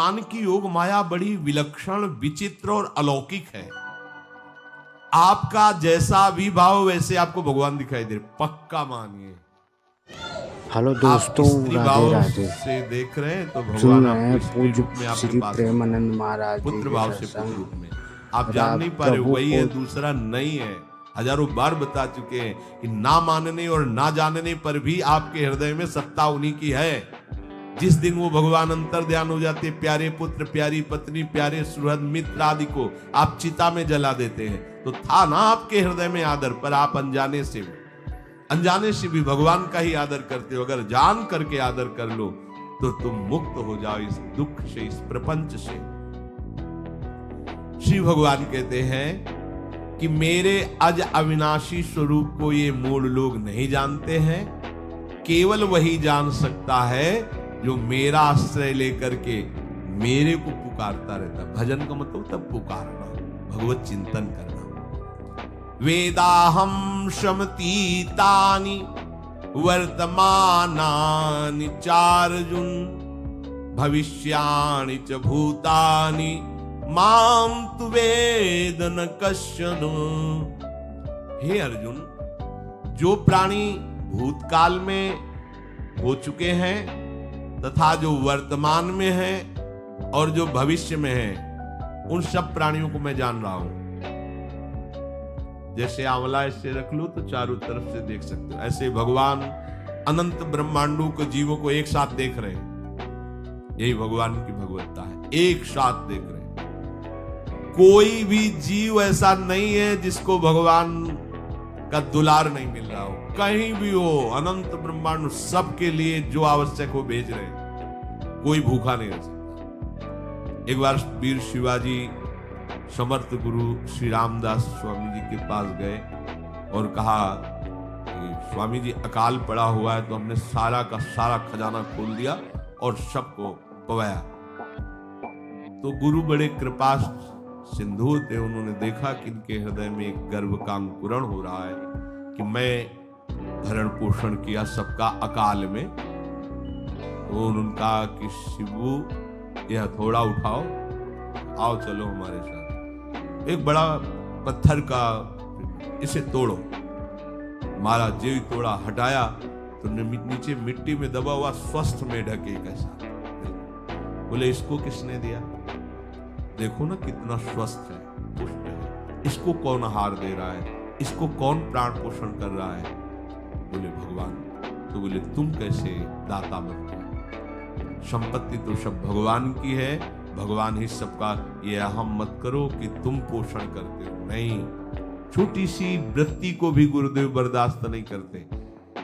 भगवान की योग माया बड़ी विलक्षण, विचित्र और अलौकिक है। आपका जैसा भी भाव वैसे आपको भगवान दिखाई दे, पक्का मानिए। हेलो आप दोस्तों, स्त्री राधे भाव राधे। से देख रहे हैं तो सुन भगवान रहे हैं आपको स्त्री पूज्य रूप में आपके श्री पास, प्रेमानंद महाराज जी पुत्र के भाव से पुत्र सत्संग। रूप में। आप जान नहीं पा रहे, प्रभु वही है, को दूसरा नहीं है। हजारों बार बता चुके हैं कि ना मानने और ना जानने पर भी आपके हृदय में सत्ता उन्हीं की है। जिस दिन वो भगवान अंतर ध्यान हो जाते, प्यारे पुत्र, प्यारी पत्नी, प्यारे सुहृद मित्र आदि को आप चिता में जला देते हैं, तो था ना आपके हृदय में आदर, पर आप अनजाने से भी भगवान का ही आदर करते हो। अगर जान करके आदर कर लो तो तुम मुक्त हो जाओ इस दुख से, इस प्रपंच से। श्री भगवान कहते हैं कि मेरे अज अविनाशी स्वरूप को ये मूढ़ लोग नहीं जानते हैं। केवल वही जान सकता है जो मेरा आश्रय लेकर के मेरे को पुकारता रहता। भजन का मतलब तब पुकारना, भगवत चिंतन करना। वेदाहम शमतीतानि वर्तमानानि चार्जुन भविष्याणि च भूतानि माम तु वेद न कश्चन। हे अर्जुन, जो प्राणी भूतकाल में हो चुके हैं तथा जो वर्तमान में हैं और जो भविष्य में हैं, उन सब प्राणियों को मैं जान रहा हूं। जैसे आंवला ऐसे रख लो तो चारों तरफ से देख सकते हो, ऐसे भगवान अनंत ब्रह्मांडों को, जीवों को एक साथ देख रहे हैं। यही भगवान की भगवत्ता है, एक साथ देख रहे हैं। कोई भी जीव ऐसा नहीं है जिसको भगवान का दुलार नहीं मिल रहा हो। कहीं भी हो, अनंत ब्रह्मांड सबके लिए जो आवश्यक हो भेज रहे हैं। कोई भूखा नहीं रह सकता। एक बार वीर शिवाजी समर्थ गुरु श्री रामदास स्वामी जी के पास गए और कहा कि स्वामी जी, अकाल पड़ा हुआ है, तो हमने सारा का सारा खजाना खोल दिया और सबको पवाया। तो गुरु बड़े कृपा सिंधु थे, उन्होंने देखा कि इनके हृदय में एक गर्व का अंकुरण हो रहा है कि मैं भरण पोषण किया सबका अकाल में। तो उन्होंने कहा कि शिवू, यह थोड़ा उठाओ, आओ चलो हमारे साथ। एक बड़ा पत्थर का, इसे तोड़ो। महाराज जी तोड़ा, हटाया तो नीचे मिट्टी में दबा हुआ स्वस्थ मेढक एक ऐसा। बोले इसको किसने दिया? देखो ना कितना स्वस्थ है, पुष्ट है। इसको कौन आहार दे रहा है? इसको कौन प्राण पोषण कर रहा है? बोले भगवान। तो बोले तुम कैसे दाता बनते हो? संपत्ति तो सब भगवान की है, भगवान ही सबका। ये अहम मत करो कि तुम पोषण करते हो। नहीं, छोटी सी वृत्ति को भी गुरुदेव बर्दाश्त नहीं करते।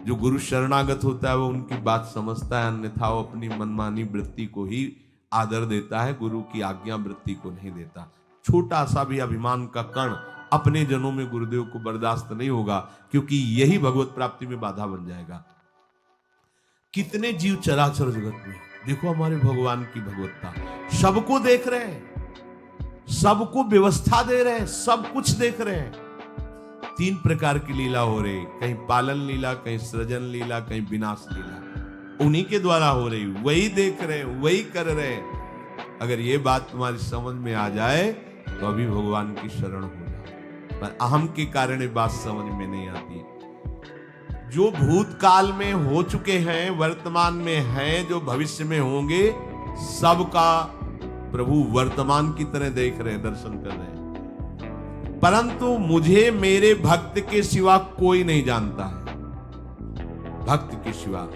जो गुरु शरणागत होता है वो उनकी बात समझता है, अन्यथा वो अपनी मनमानी वृत्ति को ही आदर देता है, गुरु की आज्ञा वृत्ति को नहीं देता। छोटा सा भी अभिमान का कण अपने जनों में गुरुदेव को बर्दाश्त नहीं होगा, क्योंकि यही भगवत प्राप्ति में बाधा बन जाएगा। कितने जीव चराचर जगत में, देखो हमारे भगवान की भगवत्ता, सबको देख रहे हैं, सबको व्यवस्था दे रहे हैं, सब कुछ देख रहे हैं। 3 प्रकार की लीला हो रही, कहीं पालन लीला, कहीं सृजन लीला, कहीं विनाश लीला, उन्हीं के द्वारा हो रही, वही देख रहे हैं, वही कर रहे हैं। अगर ये बात तुम्हारी समझ में आ जाए तो अभी भगवान की शरण हो जाओ। पर अहम के कारण ये बात समझ में नहीं आती। जो भूतकाल में हो चुके हैं, वर्तमान में हैं, जो भविष्य में होंगे, सबका प्रभु वर्तमान की तरह देख रहे हैं, दर्शन कर रहे हैं। परंतु मुझे मेरे भक्त के सिवा कोई नहीं जानता है। भक्त के सिवा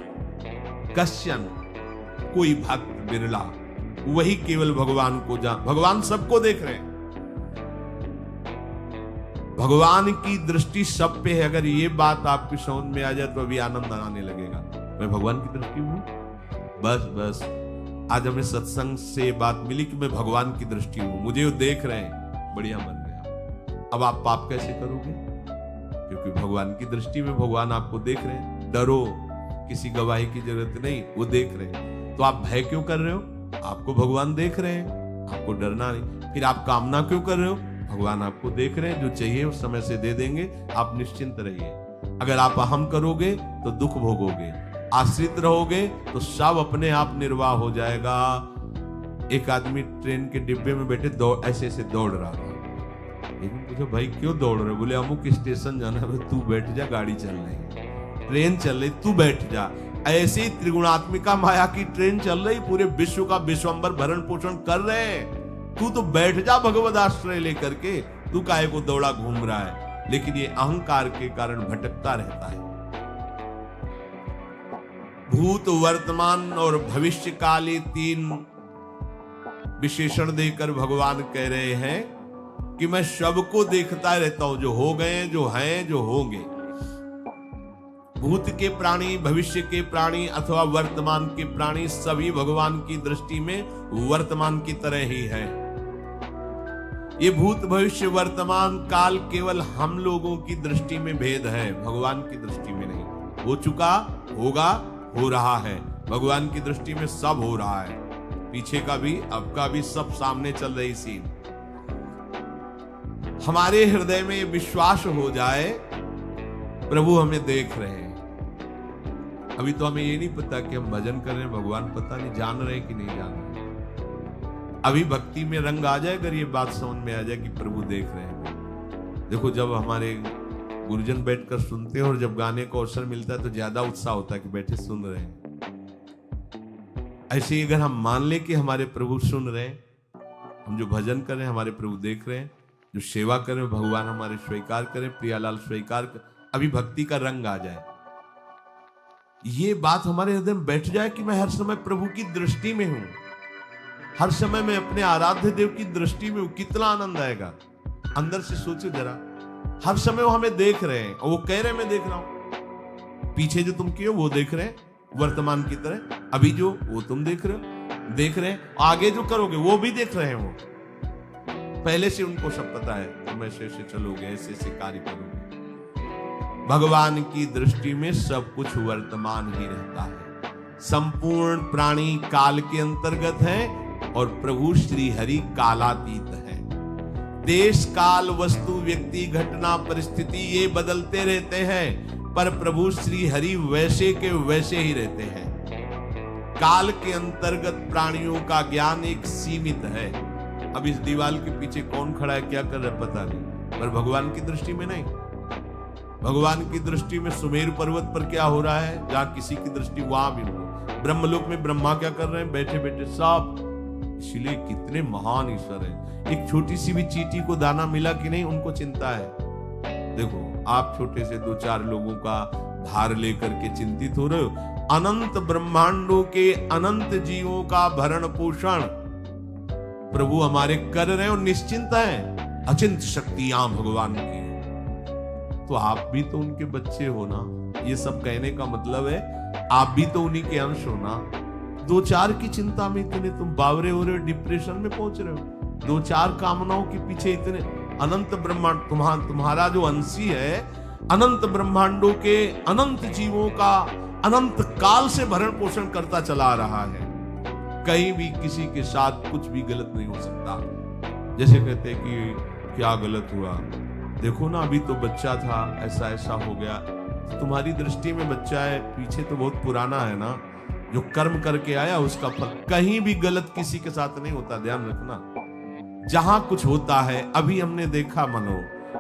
कश्चन, कोई भक्त बिरला, वही केवल भगवान को जान। भगवान सबको देख रहे हैं, भगवान की दृष्टि सब पे है। अगर ये बात आपकी समझ में आ जाए तो अभी आनंद आने लगेगा। मैं भगवान की दृष्टि में हूं, बस आज हमें सत्संग से बात मिली कि मैं भगवान की दृष्टि हूं, मुझे वो देख रहे हैं, बढ़िया बन गया। अब आप पाप कैसे करोगे? क्योंकि भगवान की दृष्टि में भगवान आपको देख रहे हैं। डरो, किसी गवाही की जरूरत नहीं, वो देख रहे हैं। तो आप भय क्यों कर रहे हो? आपको भगवान देख रहे हैं, आपको डरना नहीं। फिर आप कामना क्यों कर रहे हो? भगवान आपको देख रहे हैं, जो चाहिए उस समय से दे देंगे, आप निश्चिंत रहिए। अगर आप अहम करोगे तो दुख भोगोगे, आश्रित रहोगे तो सब अपने आप निर्वाह हो जाएगा। एक आदमी ट्रेन के डिब्बे में बैठे ऐसे ऐसे दौड़ रहा था। लेकिन पूछा भाई क्यों दौड़ रहे? बोले अमुक स्टेशन जाना है। तू बैठ जा, गाड़ी चल रही है, ट्रेन चल रही, तू बैठ जा। ऐसी त्रिगुणात्मिका माया की ट्रेन चल रही, पूरे विश्व का विश्वंबर भरण पोषण कर रहे हैं, तू तो बैठ जा भगवद आश्रय लेकर के। तू काहे को दौड़ा घूम रहा है? लेकिन ये अहंकार के कारण भटकता रहता है। भूत, वर्तमान और भविष्य काल, ये 3 विशेषण देकर भगवान कह रहे हैं कि मैं सबको देखता रहता हूं, जो हो गए, जो हैं, जो होंगे। भूत के प्राणी, भविष्य के प्राणी अथवा वर्तमान के प्राणी सभी भगवान की दृष्टि में वर्तमान की तरह ही है। ये भूत, भविष्य, वर्तमान काल केवल हम लोगों की दृष्टि में भेद है, भगवान की दृष्टि में नहीं। हो चुका, होगा, हो रहा है। भगवान की दृष्टि में सब हो रहा है, पीछे का भी, अब का भी, सब सामने चल रही सीन। हमारे हृदय में विश्वास हो जाए प्रभु हमें देख रहे हैं। अभी तो हमें ये नहीं पता कि हम भजन कर रहे हैं, भगवान पता नहीं जान रहे हैं कि नहीं जान रहे। अभी भक्ति में रंग आ जाए, अगर ये बात समझ में आ जाए कि प्रभु देख रहे हैं। देखो, जब हमारे गुरुजन बैठकर सुनते हैं और जब गाने को अवसर मिलता है तो ज्यादा उत्साह होता है कि बैठे सुन रहे हैं। ऐसे ही अगर हम मान ले कि हमारे प्रभु सुन रहे हैं, हम जो भजन कर रहे हैं हमारे प्रभु देख रहे हैं, जो सेवा कर रहे हैं भगवान हमारे स्वीकार करें, प्रियालाल स्वीकार कर, अभी भक्ति का रंग आ जाए, ये बात हमारे हृदय में बैठ जाए कि मैं हर समय प्रभु की दृष्टि में हूं, हर समय मैं अपने आराध्य देव की दृष्टि में हूं, कितना आनंद आएगा। अंदर से सोचो जरा, हर समय वो हमें देख रहे हैं और वो कह रहे हैं मैं देख रहा हूं। पीछे जो तुम किए हो वो देख रहे हैं वर्तमान की तरह, अभी जो वो तुम देख रहे हो, देख रहे हैं, आगे जो करोगे वो भी देख रहे हैं। वो पहले से उनको सब पता है, तुम ऐसे ऐसे चलोगे, ऐसे ऐसे कार्य करोगे। भगवान की दृष्टि में सब कुछ वर्तमान ही रहता है। संपूर्ण प्राणी काल के अंतर्गत है और प्रभु श्री हरि कालातीत है। देश, काल, वस्तु, व्यक्ति, घटना, परिस्थिति ये बदलते रहते हैं, पर प्रभु श्री हरि वैसे के वैसे ही रहते हैं। काल के अंतर्गत प्राणियों का ज्ञान एक सीमित है। अब इस दीवार के पीछे कौन खड़ा है, क्या कर रहा है पता नहीं, पर भगवान की दृष्टि में नहीं। भगवान की दृष्टि में सुमेरु पर्वत पर क्या हो रहा है, जहां किसी की दृष्टि वहां भी हो। ब्रह्मलोक में ब्रह्मा क्या कर रहे हैं, बैठे बैठे सब। इसलिए कितने महान ईश्वर हैं। एक छोटी सी भी चींटी को दाना मिला कि नहीं, उनको चिंता है। देखो, आप छोटे से 2-4 लोगों का भार लेकर के चिंतित हो रहे हो, अनंत ब्रह्मांडों के अनंत जीवों का भरण पोषण प्रभु हमारे कर रहे हैं और निश्चिंत हैं। अचिंत शक्तियां भगवान की, तो आप भी तो उनके बच्चे हो ना। ये सब कहने का मतलब है आप भी तो उन्हीं के अंश हो ना। 2-4 की चिंता में इतने तुम बावरे हो रहे हो, डिप्रेशन में पहुंच रहे हो। 2-4 कामनाओं के पीछे इतने, अनंत ब्रह्मांड तुम्हारा जो अंशी है, अनंत ब्रह्मांडों के अनंत जीवों का अनंत काल से भरण पोषण करता चला रहा है। कहीं भी किसी के साथ कुछ भी गलत नहीं हो सकता। जैसे कहते हैं कि क्या गलत हुआ, देखो ना अभी तो बच्चा था, ऐसा ऐसा हो गया। तो तुम्हारी दृष्टि में बच्चा है, पीछे तो बहुत पुराना है ना, जो कर्म करके आया उसका फल। कहीं भी गलत किसी के साथ नहीं होता, ध्यान रखना। जहां कुछ होता है, अभी हमने देखा मनो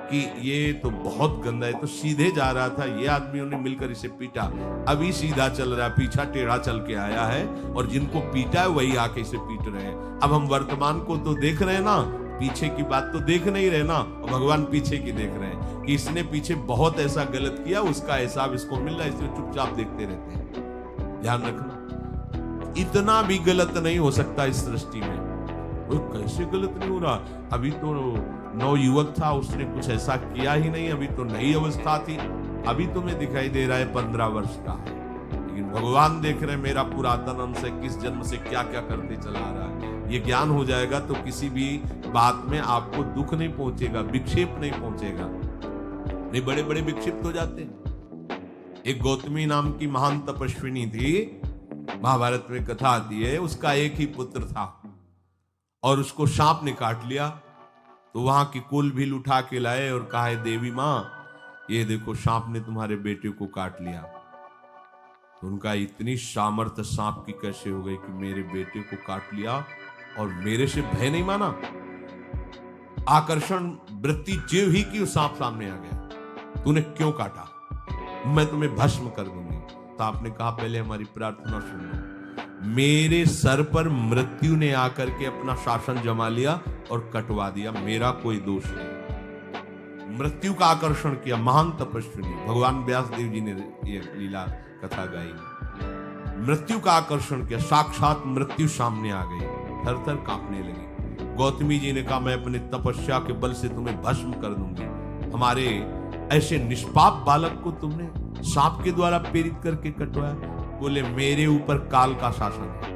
कि ये तो बहुत गंदा है, तो सीधे जा रहा था, ये आदमियों ने मिलकर इसे पीटा, अभी सीधा चल रहा है, पीछा टेढ़ा चल के आया है, और जिनको पीटा है वही आके इसे पीट रहे हैं। अब हम वर्तमान को तो देख रहे हैं ना, पीछे की बात तो देख नहीं रहे ना, और भगवान पीछे की देख रहे हैं कि इसने पीछे बहुत ऐसा गलत किया, उसका हिसाब इसको मिल रहा है, इसलिए चुपचाप देखते रहते हैं। ध्यान रखना, इतना भी गलत नहीं हो सकता इस सृष्टि में। कैसे गलत नहीं हो रहा, अभी तो नवयुवक था, उसने कुछ ऐसा किया ही नहीं, अभी तो नई अवस्था थी, अभी तुम्हें दिखाई दे रहा है 15 वर्ष का है, लेकिन भगवान देख रहे हैं मेरा पुरातन अंश है, किस जन्म से क्या क्या करते चला रहा है। ये ज्ञान हो जाएगा तो किसी भी बात में आपको दुख नहीं पहुंचेगा, विक्षेप नहीं पहुंचेगा। नहीं, बड़े बड़े विक्षिप्त हो जाते हैं। एक गौतमी नाम की महान तपस्विनी थी, महाभारत में कथा आती है, उसका एक ही पुत्र था और उसको सांप ने काट लिया। तो वहां की कुल भी उठा के लाए और कहा, देवी मां ये देखो सांप ने तुम्हारे बेटे को काट लिया। तो उनका इतनी सामर्थ्य सांप की कैसे हो गई कि मेरे बेटे को काट लिया और मेरे से भय नहीं माना। आकर्षण वृत्ति जीव ही की सांप सामने आ गया, तूने क्यों काटा, मैं तुम्हें भस्म कर दूंगी। तो आपने कहा पहले हमारी प्रार्थना सुन लो। मेरे सर पर मृत्यु ने आकर के अपना शासन जमा लिया और कटवा दिया, मेरा कोई दोष नहीं। मृत्यु का आकर्षण किया, महान तपस्विनी भगवान व्यास देव जी ने ये लीला कथा गाई। मृत्यु का आकर्षण किया, साक्षात मृत्यु सामने आ गई, थर थर कांपने लगी। गौतमी जी ने कहा मैं अपने तपस्या के बल से तुम्हें भस्म कर दूंगी। हमारे ऐसे निष्पाप बालक को तुमने सांप के द्वारा प्रेरित करके कटवाया। बोले मेरे ऊपर काल का शासन है,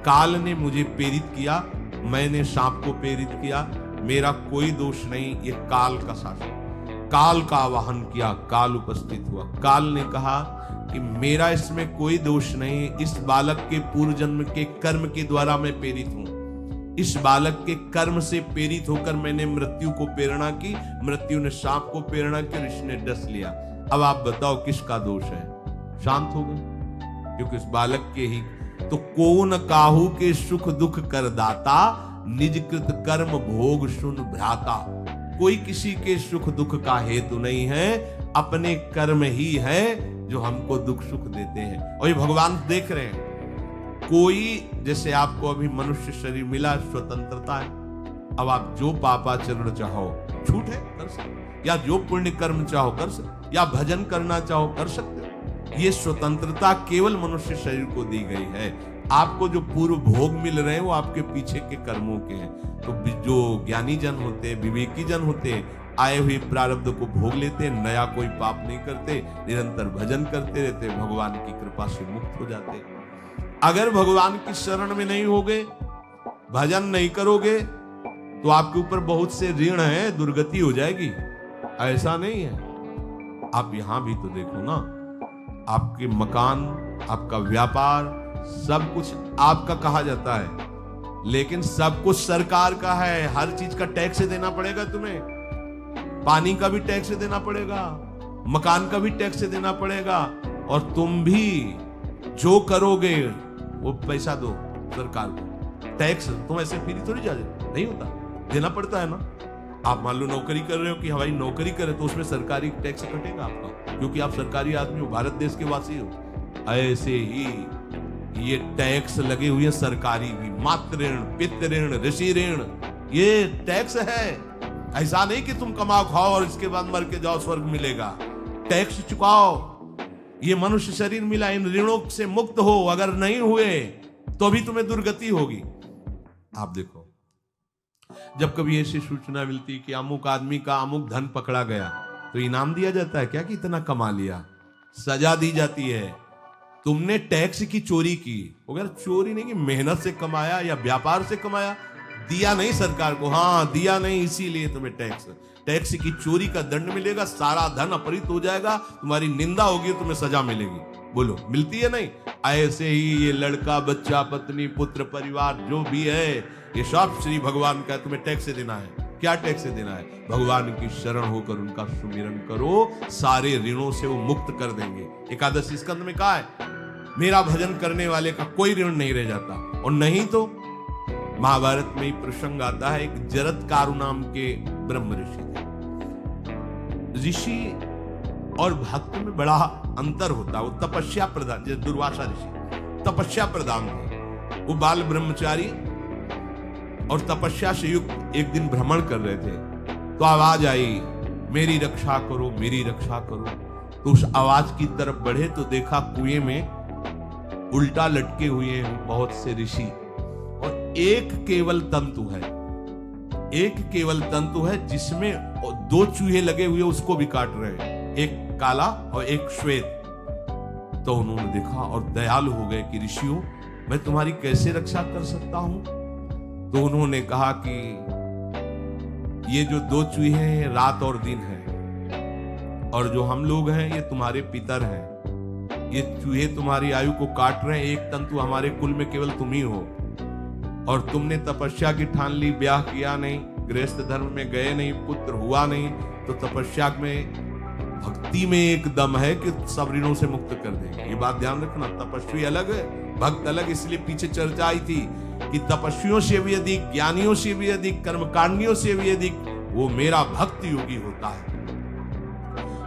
काल ने मुझे प्रेरित किया, मैंने सांप को प्रेरित किया, मेरा कोई दोष नहीं, ये काल का शासन। काल का आवाहन किया, काल उपस्थित हुआ। काल ने कहा कि मेरा इसमें कोई दोष नहीं, इस बालक के पूर्व जन्म के कर्म के द्वारा मैं प्रेरित हूं। इस बालक के कर्म से प्रेरित होकर मैंने मृत्यु को प्रेरणा की, मृत्यु ने सांप को प्रेरणा की, ऋषि ने डस लिया। अब आप बताओ किसका दोष है? शांत हो गए, क्योंकि इस बालक के ही तो कौन काहू के सुख दुख कर दाता, निज कृत कर्म भोग सुन भ्राता। कोई किसी के सुख दुख का हेतु नहीं है, अपने कर्म ही है जो हमको दुख सुख देते हैं। और ये भगवान देख रहे हैं। कोई जैसे आपको अभी मनुष्य शरीर मिला, स्वतंत्रता है, अब आप जो पापाचरण चाहो छूट है कर सकते, या जो पुण्य कर्म चाहो कर सकते, या भजन करना चाहो कर सकते हो। ये स्वतंत्रता केवल मनुष्य शरीर को दी गई है। आपको जो पूर्व भोग मिल रहे हैं वो आपके पीछे के कर्मों के हैं। तो जो ज्ञानी जन होते हैं, विवेकी जन होते हैं, आए हुए प्रारब्ध को भोग लेते हैं, नया कोई पाप नहीं करते, निरंतर भजन करते रहते, भगवान की कृपा से मुक्त हो जाते हैं। अगर भगवान की शरण में नहीं होगे, भजन नहीं करोगे, तो आपके ऊपर बहुत से ऋण है, दुर्गति हो जाएगी। ऐसा नहीं है। आप यहां भी तो देखो ना, आपके मकान, आपका व्यापार, सब कुछ आपका कहा जाता है, लेकिन सब कुछ सरकार का है। हर चीज का टैक्स देना पड़ेगा तुम्हें, पानी का भी टैक्स देना पड़ेगा, मकान का भी टैक्स देना पड़ेगा, और तुम भी जो करोगे वो पैसा दो सरकार को। टैक्स तुम ऐसे फ्री थोड़ी जा नहीं होता, देना पड़ता है ना। आप मान लो नौकरी कर रहे हो कि हमारी नौकरी करे, तो उसमें सरकारी टैक्स कटेगा आपका, क्योंकि आप सरकारी आदमी हो, भारत देश के वासी हो। ऐसे ही ये टैक्स लगे हुए हैं सरकारी भी, मातृ ऋण, पितृ ऋण, ऋषि ऋण, ये टैक्स है। ऐसा नहीं कि तुम कमाओ खाओ और इसके बाद मर के जाओ स्वर्ग मिलेगा। टैक्स चुकाओ। ये मनुष्य शरीर मिला, इन ऋणों से मुक्त हो। अगर नहीं हुए तो भी तुम्हें दुर्गति होगी। आप देखो, जब कभी ऐसी सूचना मिलती कि अमुक आदमी का अमुक धन पकड़ा गया, तो इनाम दिया जाता है क्या कि इतना कमा लिया? सजा दी जाती है। तुमने टैक्स की चोरी की, अगर चोरी नहीं की, मेहनत से कमाया या व्यापार से कमाया, दिया नहीं सरकार को, हाँ दिया नहीं, इसीलिए तुम्हें टैक्स की चोरी का दंड मिलेगा, सारा धन अपहृत हो जाएगा, तुम्हारी निंदा होगी, तुम्हें सजा मिलेगी। बोलो मिलती है नहीं? ऐसे ही ये लड़का, बच्चा, पत्नी, पुत्र, परिवार जो भी है, ये सब श्री भगवान का तुम्हें टैक्स देना है। क्या टैक्स देना है? भगवान की शरण होकर उनका सुमिरन करो, सारे ऋणों से वो मुक्त कर देंगे। एकादशी स्कंद में कहा है, मेरा भजन करने वाले का कोई ऋण नहीं रह जाता। और नहीं तो महाभारत में ही प्रसंग आता है, एक जरत्कारु नाम के ब्रह्म ऋषि थे। ऋषि और भक्त में बड़ा अंतर होता है। वो तपस्या प्रधान, जैसे दुर्वासा ऋषि तपस्या प्रधान थे, वो बाल ब्रह्मचारी और तपस्या से युक्त एक दिन भ्रमण कर रहे थे, तो आवाज आई, मेरी रक्षा करो, मेरी रक्षा करो। तो उस आवाज की तरफ बढ़े तो देखा कुएं में उल्टा लटके हुए हैं बहुत से ऋषि, और एक केवल तंतु है, एक केवल तंतु है जिसमें दो चूहे लगे हुए उसको भी काट रहे हैं, एक काला और एक श्वेत। तो उन्होंने देखा और दयालु हो गए कि ऋषियों, मैं तुम्हारी कैसे रक्षा कर सकता हूं? तो उन्होंने कहा कि ये जो दो चूहे हैं रात और दिन है, और जो हम लोग हैं ये तुम्हारे पितर हैं। ये चूहे तुम्हारी आयु को काट रहे हैं, एक तंतु हमारे कुल में केवल तुम ही हो, और तुमने तपस्या की ठान ली, ब्याह किया नहीं, गृहस्थ धर्म में गए नहीं, पुत्र हुआ नहीं, तो तपस्या में, भक्ति में एक दम है कि सब ऋणों से मुक्त कर देंगे। ये बात ध्यान रखना, तपस्वी अलग है, भक्त अलग। इसलिए पीछे चर्चा आई थी कि तपस्वियों से भी अधिक, ज्ञानियों से भी अधिक, कर्मकांडियों से भी अधिक वो मेरा भक्त योगी होता है।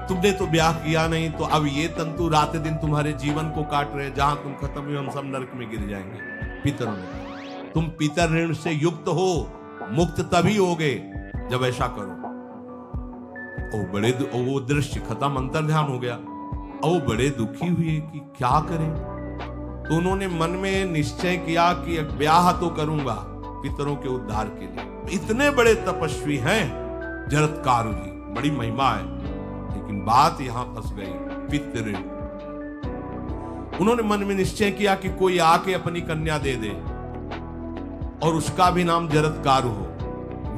तुमने तो ब्याह किया नहीं, तो अब ये तंतु रात दिन तुम्हारे जीवन को काट रहे, जहां तुम खत्म हुए हम सब नरक में गिर जाएंगे। पितरों ने, तुम पितर ऋण से युक्त हो, मुक्त तभी होगे जब ऐसा करो। वो दृश्य खत्म, अंतर ध्यान हो गया। वो बड़े दुखी हुए कि क्या करें। तो उन्होंने मन में निश्चय किया कि ब्याह तो करूंगा पितरों के उद्धार के लिए। इतने बड़े तपस्वी हैं जरत्कारु जी, बड़ी महिमा है, लेकिन बात यहां फंस गई, पितृ। उन्होंने मन में निश्चय किया कि कोई आके अपनी कन्या दे दे और उसका भी नाम जरत्कारु हो।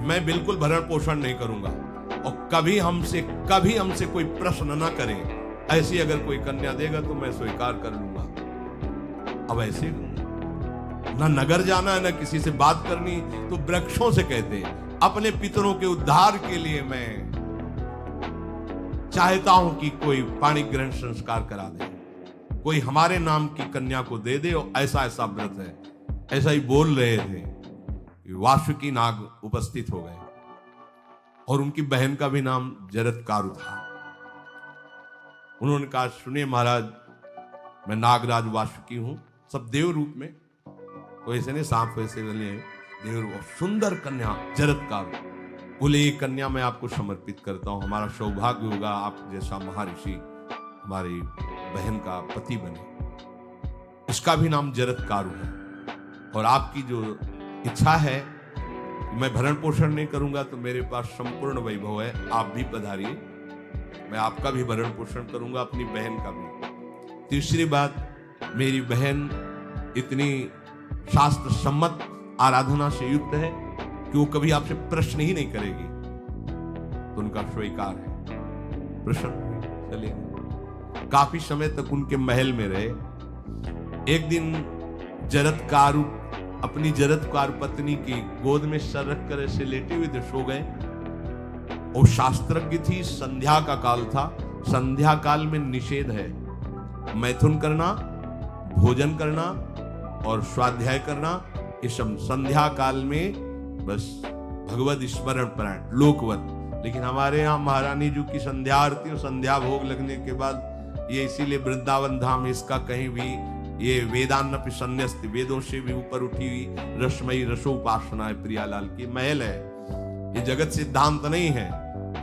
मैं बिल्कुल भरण पोषण नहीं करूंगा और कभी हमसे कोई प्रश्न ना करे। ऐसी अगर कोई कन्या देगा तो मैं स्वीकार कर लूंगा। अब ऐसे ना नगर जाना है, ना किसी से बात करनी, तो वृक्षों से कहते हैं अपने पितरों के उद्धार के लिए मैं चाहता हूं कि कोई पाणी ग्रहण संस्कार करा दे, कोई हमारे नाम की कन्या को दे दे, और ऐसा ऐसा व्रत है। ऐसा ही बोल रहे थे, वासुकी नाग उपस्थित हो गए और उनकी बहन का भी नाम जरत्कारु था। उन्होंने कहा, सुनिए महाराज, मैं नागराज वासुकी हूं, सब देव रूप में, तो ऐसे नहीं सांप वैसे वाले देव रूप, सुंदर कन्या जरत्कारु। बोले ये कन्या मैं आपको समर्पित करता हूं, हमारा सौभाग्य होगा आप जैसा महर्षि हमारी बहन का पति बने। इसका भी नाम जरत्कारु है, और आपकी जो इच्छा है मैं भरण पोषण नहीं करूंगा, तो मेरे पास संपूर्ण वैभव है, आप भी पधारिए, मैं आपका भी भरण पोषण करूंगा, अपनी बहन का भी। तीसरी बात, मेरी बहन इतनी शास्त्र सम्मत आराधना से युक्त है कि वो कभी आपसे प्रश्न ही नहीं करेगी, तो उनका स्वीकार है। प्रश्न चले, काफी समय तक उनके महल में रहे। एक दिन जरत्कारु अपनी जरत्कारु पत्नी की गोद में सर रख कर ऐसे लेटे हुए थे, सो गए। वो शास्त्रज्ञ थी, संध्या का काल था। संध्या काल में निषेध है मैथुन करना, भोजन करना और स्वाध्याय करना, ये सब संध्या काल में बस भगवत स्मरण परायण लोकवत। लेकिन हमारे यहाँ महारानी जी की संध्या आरती और संध्या भोग लगने के बाद ये इसीलिए वृंदावन धाम इसका कहीं भी ये वेदान्नपि संन्यस्त, वेदों से भी ऊपर उठी हुई रसमयी रसोपासना है, प्रियालाल की महल है। ये जगत सिद्धांत नहीं है,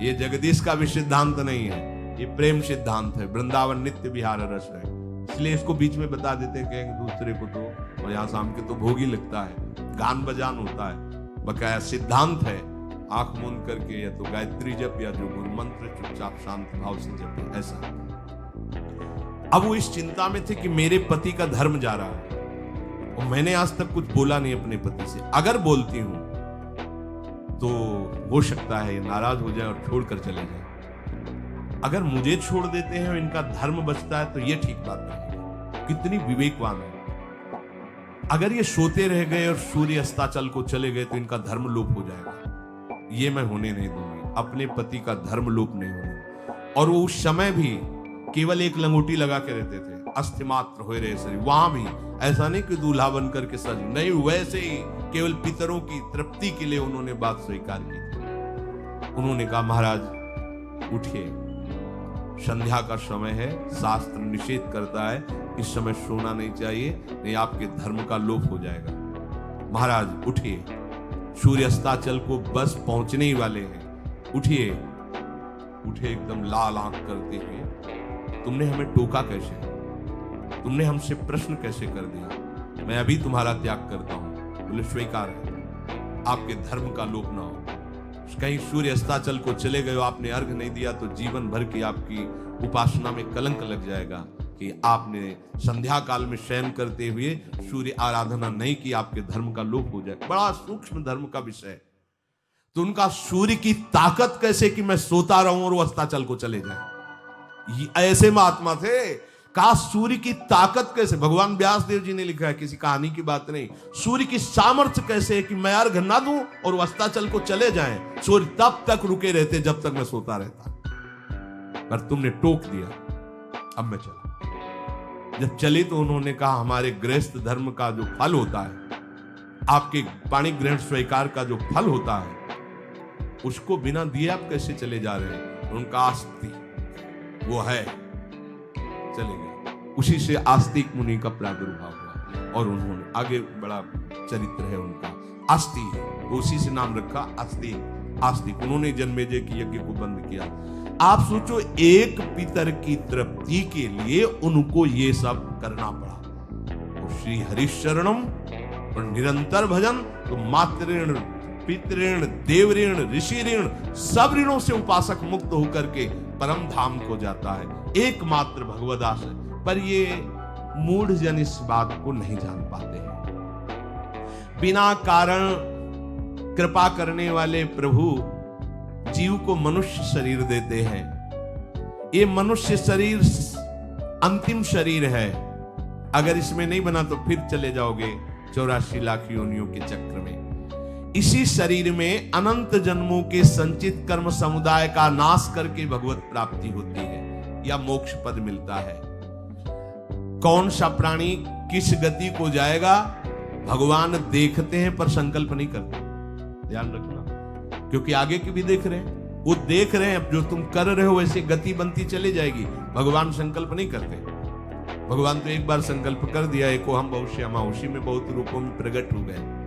ये जगदीश का भी सिद्धांत नहीं है, ये प्रेम सिद्धांत है। वृंदावन नित्य विहार रस है, इसलिए इसको बीच में बता देते हैं कि दूसरे को तो, और यहाँ शाम के तो भोग ही लगता है, गान बजान होता है, बकाया सिद्धांत है। आंख मूंद करके या तो गायत्री जप या जो गुरु मंत्र चुपचाप शांत भाव से जपे, ऐसा। अब वो इस चिंता में थे कि मेरे पति का धर्म जा रहा है, और मैंने आज तक कुछ बोला नहीं अपने पति से। अगर बोलती हूं तो हो सकता है नाराज हो जाए और छोड़कर चले जाए। अगर मुझे छोड़ देते हैं और इनका धर्म बचता है तो ये ठीक बात नहीं। कितनी विवेकवान है। अगर ये सोते रह गए और सूर्य अस्ताचल को चले गए तो इनका धर्म लोप हो जाएगा। ये मैं होने नहीं दूंगी, अपने पति का धर्म लोप नहीं होने। और वो उस समय भी केवल एक लंगोटी लगा के रहते थे, अस्थि मात्र हो रहे शरीर। वहां भी ऐसा नहीं कि दूल्हा बन करके सज नहीं, वैसे ही केवल पितरों की तृप्ति के लिए उन्होंने बात स्वीकार की थी। उन्होंने कहा, महाराज उठिए, संध्या का समय है, शास्त्र निषेध करता है इस समय सोना नहीं चाहिए, नहीं आपके धर्म का लोप हो जाएगा। महाराज उठिए, सूर्य अस्ताचल को बस पहुंचने ही वाले हैं, उठिए। उठे एकदम लाल आंख करते हुए, तुमने हमें टोका कैसे, तुमने हमसे प्रश्न कैसे कर दिया, मैं अभी तुम्हारा त्याग करता हूं। बोले स्वीकार है, आपके धर्म का लोप ना हो। कहीं सूर्य अस्ताचल को चले गए, आपने अर्घ नहीं दिया तो जीवन भर की आपकी उपासना में कलंक लग जाएगा कि आपने संध्या काल में शयन करते हुए सूर्य आराधना नहीं की, आपके धर्म का लोप हो जाए। बड़ा सूक्ष्म धर्म का विषय। तो उनका सूर्य की ताकत कैसे कि मैं सोता रहूं और वो अस्ताचल को चले जाए, ऐसे महात्मा थे। का सूर्य की ताकत कैसे, भगवान व्यास देव जी ने लिखा है, किसी कहानी की बात नहीं। सूर्य की सामर्थ्य कैसे कि मैं अर्घ ना दूं और अस्ताचल को चले जाएं। सूर्य तब तक रुके रहते जब तक मैं सोता रहता, पर तुमने टोक दिया, अब मैं चला। जब चले तो उन्होंने कहा, हमारे गृहस्थ धर्म का जो फल होता है आपके पाणी ग्रहण स्वीकार का जो फल होता है उसको बिना दिए आप कैसे चले जा रहे हैं? उनका आस्तिक वो है, चले गए। उसी से आस्तिक मुनि का प्रादुर्भाव हुआ और उन्होंने आगे बड़ा चरित्र है उनका, आस्तिक, उसी से नाम रखा आस्तिक। आस्तिक उन्होंने जन्मेजय की यज्ञ को बंद किया। आप सोचो, एक पितर की तृप्ति के लिए उनको ये सब करना पड़ा। तो श्री हरिशरणम और निरंतर भजन, तो मातृ पितृण, देवऋण, ऋषि ऋण, सब ऋणों से उपासक मुक्त होकर के परम धाम को जाता है। एकमात्र भगवदास है, पर ये मूढ़ जन इस बात को नहीं जान पाते हैं। बिना कारण कृपा करने वाले प्रभु जीव को मनुष्य शरीर देते हैं। ये मनुष्य शरीर अंतिम शरीर है। अगर इसमें नहीं बना तो फिर चले जाओगे 84 लाख योनियों के चक्र में। इसी शरीर में अनंत जन्मों के संचित कर्म समुदाय का नाश करके भगवत प्राप्ति होती है या मोक्ष पद मिलता है। कौन सा प्राणी किस गति को जाएगा भगवान देखते हैं पर संकल्प नहीं करते। ध्यान रखना, क्योंकि आगे की भी देख रहे हैं। वो देख रहे हैं जो तुम कर रहे हो वैसे गति बनती चली जाएगी। भगवान संकल्प नहीं करते। भगवान तो एक बार संकल्प कर दिया, एको हम बहुश्यामा, उसी में बहुत रूपों में प्रकट हो गए।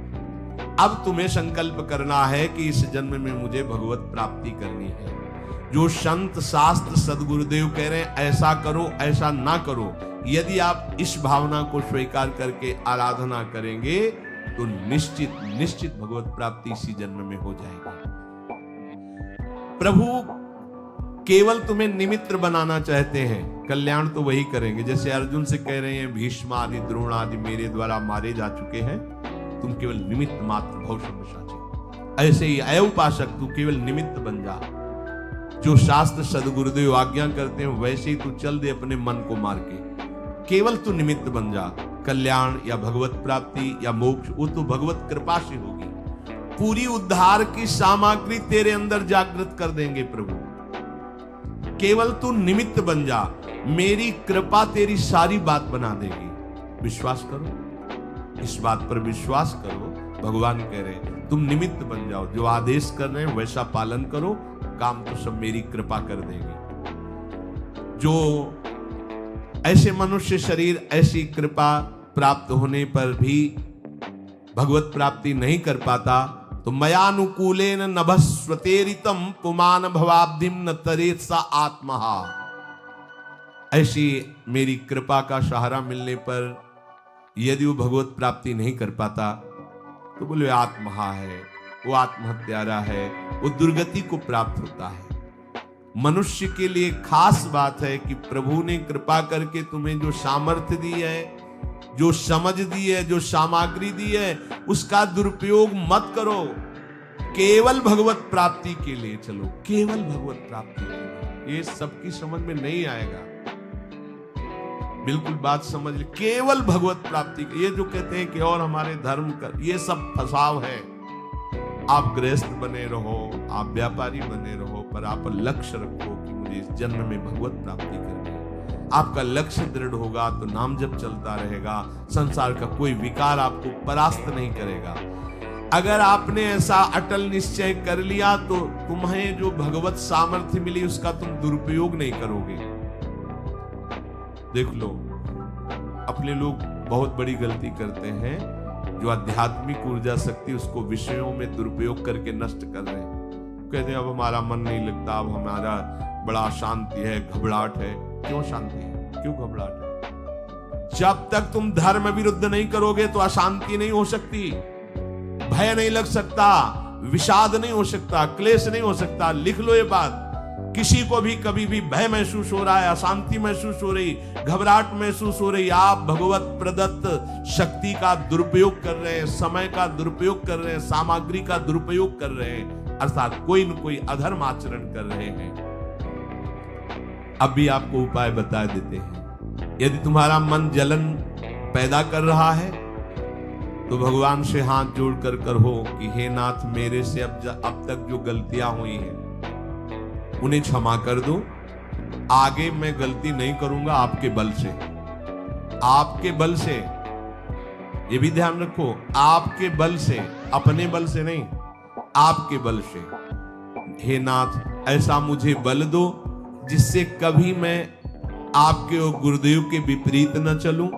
अब तुम्हें संकल्प करना है कि इस जन्म में मुझे भगवत प्राप्ति करनी है। जो संत शास्त्र सदगुरुदेव कह रहे हैं ऐसा करो ऐसा ना करो, यदि आप इस भावना को स्वीकार करके आराधना करेंगे तो निश्चित निश्चित भगवत प्राप्ति इसी जन्म में हो जाएगी। प्रभु केवल तुम्हें निमित्त बनाना चाहते हैं, कल्याण तो वही करेंगे। जैसे अर्जुन से कह रहे हैं भीष्म आदि द्रोण आदि मेरे द्वारा मारे जा चुके हैं, तुम केवल निमित्त मात्र भव साची। ऐसे ही अय उपासक तू केवल निमित्त बन जा। जो शास्त्र सदगुरुदेव आज्ञा करते हैं वैसे ही तू चल दे अपने मन को मार के। केवल तू निमित्त बन जा। कल्याण या भगवत प्राप्ति या मोक्ष वो तो भगवत कृपा से होगी। पूरी उद्धार की सामग्री तेरे अंदर जागृत कर देंगे प्रभु। केवल तू निमित्त बन जा, मेरी कृपा तेरी सारी बात बना देगी। विश्वास करो, इस बात पर विश्वास करो। भगवान कह रहे हैं तुम निमित्त बन जाओ, जो आदेश कर रहे हैं वैसा पालन करो, काम तो सब मेरी कृपा कर देगी। जो ऐसे मनुष्य शरीर ऐसी कृपा प्राप्त होने पर भी भगवत प्राप्ति नहीं कर पाता, तो मयानुकूलेन नभस्वतेरितम पुमान भवाब्धिम न तरेत सा आत्महा। ऐसी मेरी कृपा का सहारा मिलने पर यदि वो भगवत प्राप्ति नहीं कर पाता तो बोले आत्महा है, वो आत्महत्यारा है, वो दुर्गति को प्राप्त होता है। मनुष्य के लिए खास बात है कि प्रभु ने कृपा करके तुम्हें जो सामर्थ्य दी है, जो समझ दी है, जो सामग्री दी है, उसका दुरुपयोग मत करो। केवल भगवत प्राप्ति के लिए चलो, केवल भगवत प्राप्ति के लिए। ये सबकी समझ में नहीं आएगा, बिल्कुल बात समझ ले। केवल भगवत प्राप्ति के, ये जो कहते हैं कि और हमारे धर्म कर, ये सब फसाव है। आप गृहस्थ बने रहो, आप व्यापारी बने रहो, पर आप लक्ष्य रखो कि मुझे इस जन्म में भगवत प्राप्ति करनी है। आपका लक्ष्य दृढ़ होगा तो नाम जप चलता रहेगा, संसार का कोई विकार आपको परास्त नहीं करेगा। अगर आपने ऐसा अटल निश्चय कर लिया तो तुम्हें जो भगवत सामर्थ्य मिली उसका तुम दुरुपयोग नहीं करोगे। देख लो, अपने लोग बहुत बड़ी गलती करते हैं, जो आध्यात्मिक ऊर्जा शक्ति उसको विषयों में दुरुपयोग करके नष्ट कर रहे हैं। कहते हैं अब हमारा मन नहीं लगता, अब हमारा बड़ा अशांति है, घबराहट है। क्यों शांति है, क्यों घबराहट है? जब तक तुम धर्म विरुद्ध नहीं करोगे तो अशांति नहीं हो सकती, भय नहीं लग सकता, विषाद नहीं हो सकता, क्लेश नहीं हो सकता। लिख लो ये बात। किसी को भी कभी भी भय महसूस हो रहा है, अशांति महसूस हो रही, घबराहट महसूस हो रही, आप भगवत प्रदत्त शक्ति का दुरुपयोग कर रहे हैं, समय का दुरुपयोग कर रहे हैं, सामग्री का दुरुपयोग कर रहे हैं, अर्थात कोई न कोई अधर्म आचरण कर रहे हैं। अब भी आपको उपाय बता देते हैं। यदि तुम्हारा मन जलन पैदा कर रहा है तो भगवान से हाथ जोड़कर कहो कि हे नाथ, मेरे से अब तक जो गलतियां हुई हैं उन्हें क्षमा कर दो। आगे मैं गलती नहीं करूंगा, आपके बल से, आपके बल से। ये भी ध्यान रखो, आपके बल से, अपने बल से नहीं, आपके बल से। हे नाथ, ऐसा मुझे बल दो जिससे कभी मैं आपके और गुरुदेव के विपरीत न चलूं।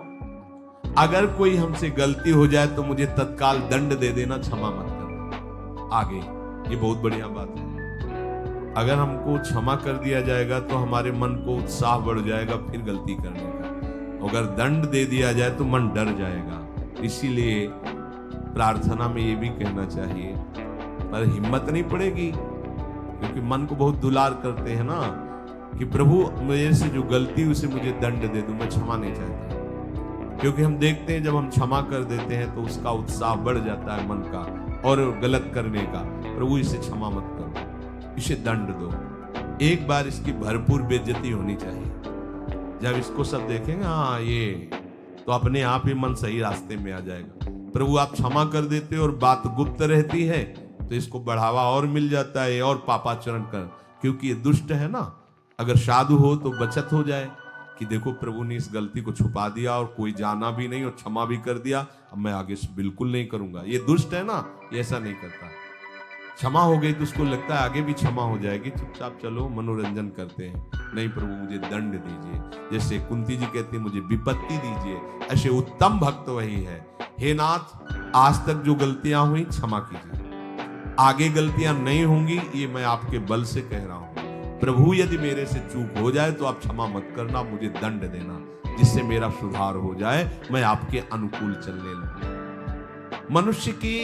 अगर कोई हमसे गलती हो जाए तो मुझे तत्काल दंड दे देना, क्षमा मत करना। आगे ये बहुत बढ़िया बात है। अगर हमको क्षमा कर दिया जाएगा तो हमारे मन को उत्साह बढ़ जाएगा फिर गलती करने का। अगर दंड दे दिया जाए तो मन डर जाएगा। इसीलिए प्रार्थना में ये भी कहना चाहिए, पर हिम्मत नहीं पड़ेगी, क्योंकि मन को बहुत दुलार करते हैं ना, कि प्रभु मेरे से जो गलती उसे मुझे दंड दे दो, मैं क्षमा नहीं चाहता। क्योंकि हम देखते हैं जब हम क्षमा कर देते हैं तो उसका उत्साह बढ़ जाता है मन का और गलत करने का। प्रभु इसे क्षमा मत करो, इसे दंड दो। एक बार इसकी भरपूर बेइज्जती होनी चाहिए। जब इसको सब देखेंगे, हाँ ये, तो अपने आप ही मन सही रास्ते में आ जाएगा। प्रभु आप क्षमा कर देते और बात गुप्त रहती है तो इसको बढ़ावा और मिल जाता है और पापाचरण कर, क्योंकि ये दुष्ट है ना। अगर साधु हो तो बचत हो जाए कि देखो प्रभु ने इस गलती को छुपा दिया और कोई जाना भी नहीं और क्षमा भी कर दिया, अब मैं आगे से बिल्कुल नहीं करूंगा। ये दुष्ट है ना, ये ऐसा नहीं करता। क्षमा हो गई तो उसको लगता है आगे भी क्षमा हो जाएगी, चुपचाप चलो मनोरंजन करते हैं। नहीं, प्रभु मुझे दंड दीजिए, जैसे कुंती जी कहती है मुझे विपत्ति दीजिए। ऐसे उत्तम भक्त वही है। हे नाथ, आज तक जो गलतियां हुई क्षमा कीजिए, आगे गलतियां नहीं होंगी, ये मैं आपके बल से कह रहा हूं। प्रभु यदि मेरे से चूक हो जाए तो आप क्षमा मत करना, मुझे दंड देना, जिससे मेरा सुधार हो जाए, मैं आपके अनुकूल चलने लगूं। मनुष्य की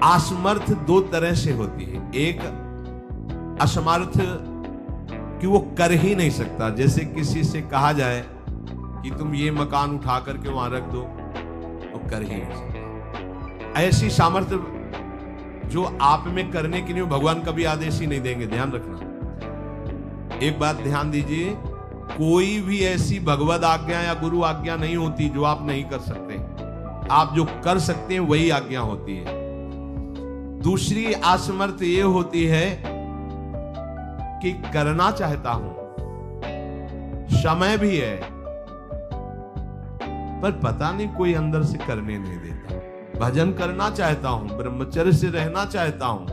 असमर्थ दो तरह से होती है। एक असमर्थ कि वो कर ही नहीं सकता। जैसे किसी से कहा जाए कि तुम ये मकान उठा करके वहां रख दो, तो कर ही नहीं सकता। ऐसी सामर्थ्य जो आप में करने के लिए भगवान कभी आदेश ही नहीं देंगे, ध्यान रखना। एक बात ध्यान दीजिए, कोई भी ऐसी भगवद आज्ञा या गुरु आज्ञा नहीं होती जो आप नहीं कर सकते। आप जो कर सकते हैं वही आज्ञा होती है। दूसरी असमर्थ ये होती है कि करना चाहता हूं, समय भी है, पर पता नहीं कोई अंदर से करने नहीं देता। भजन करना चाहता हूं, ब्रह्मचर्य से रहना चाहता हूं,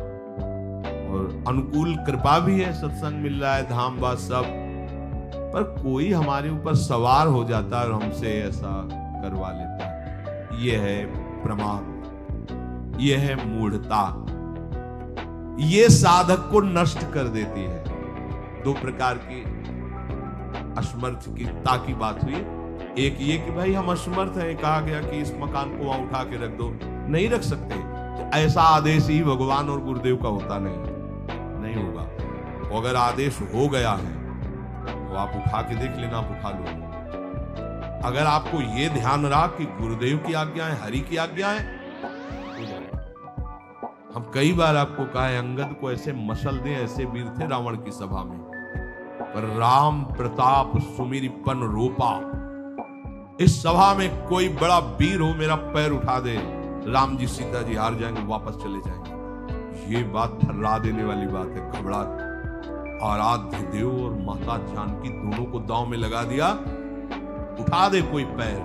और अनुकूल कृपा भी है, सत्संग मिल रहा है, धाम बात सब, पर कोई हमारे ऊपर सवार हो जाता है और हमसे ऐसा करवा लेता है। यह है प्रमाद, यह है मूढ़ता, ये साधक को नष्ट कर देती है। दो प्रकार की असमर्थता की बात हुई। एक ये कि भाई हम असमर्थ हैं, कहा गया कि इस मकान को वहां उठा के रख दो, नहीं रख सकते, तो ऐसा आदेश ही भगवान और गुरुदेव का होता नहीं होगा। तो अगर आदेश हो गया है तो आप उठा के देख लेना, आप उठा लो। अगर आपको ये ध्यान रहा कि गुरुदेव की आज्ञा है, हरि की आज्ञा है, हम कई बार आपको कहा है, अंगद को ऐसे मसल दे, ऐसे वीर थे रावण की सभा में, पर राम प्रताप सुमिरिपन रोपा। इस सभा में कोई बड़ा वीर हो, मेरा पैर उठा दे, राम जी सीता जी हार जाएंगे, वापस चले जाएंगे। ये बात थर्रा देने वाली बात है। घबरा आराध्य देव और माता जानकी दोनों को दांव में लगा दिया, उठा दे कोई पैर,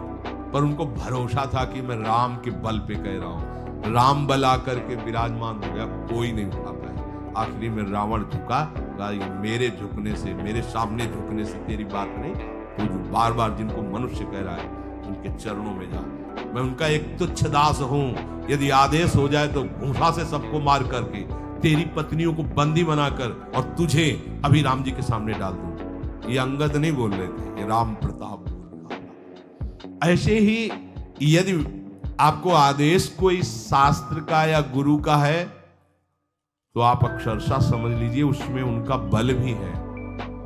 पर उनको भरोसा था कि मैं राम के बल पे कह रहा हूं। राम बल आकर के विराजमान हो गया, कोई नहीं उठा पाया। आखिरी में रावण झुका, कहा मेरे झुकने से, मेरे सामने झुकने से तेरी बात नहीं, तो जो बार बार जिनको मनुष्य कह रहा है उनके चरणों में जा, मैं उनका एक तुच्छ दास हूं। यदि आदेश हो जाए तो घूंसा से सबको मार करके तेरी पत्नियों को बंदी बनाकर और तुझे अभी राम जी के सामने डाल दूं। ये अंगद नहीं बोल रहे थे, ये राम प्रताप बोल रहा था। ऐसे ही यदि आपको आदेश कोई शास्त्र का या गुरु का है तो आप अक्षरशः समझ लीजिए उसमें उनका बल भी है,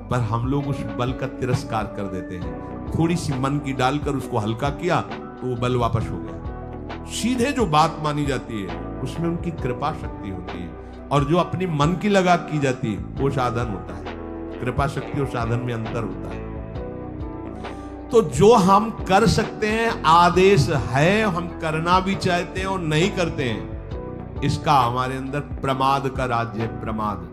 पर हम लोग उस बल का तिरस्कार कर देते हैं। थोड़ी सी मन की डालकर उसको हल्का किया तो वो बल वापस हो गया। सीधे जो बात मानी जाती है उसमें उनकी कृपा शक्ति होती है, और जो अपनी मन की लगा की जाती है वो साधन होता है। कृपा शक्ति और साधन में अंतर होता है। तो जो हम कर सकते हैं, आदेश है, हम करना भी चाहते हैं और नहीं करते हैं, इसका हमारे अंदर प्रमाद का राज्य है। प्रमाद,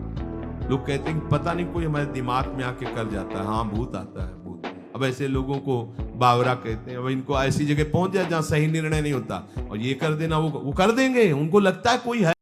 लोग कहते हैं कि पता नहीं कोई हमारे दिमाग में आके कर जाता है। हाँ, भूत आता है, भूत। अब ऐसे लोगों को बावरा कहते हैं, अब इनको ऐसी जगह पहुंच जाए जहां सही निर्णय नहीं होता और ये कर देना, वो कर देंगे, उनको लगता है कोई है।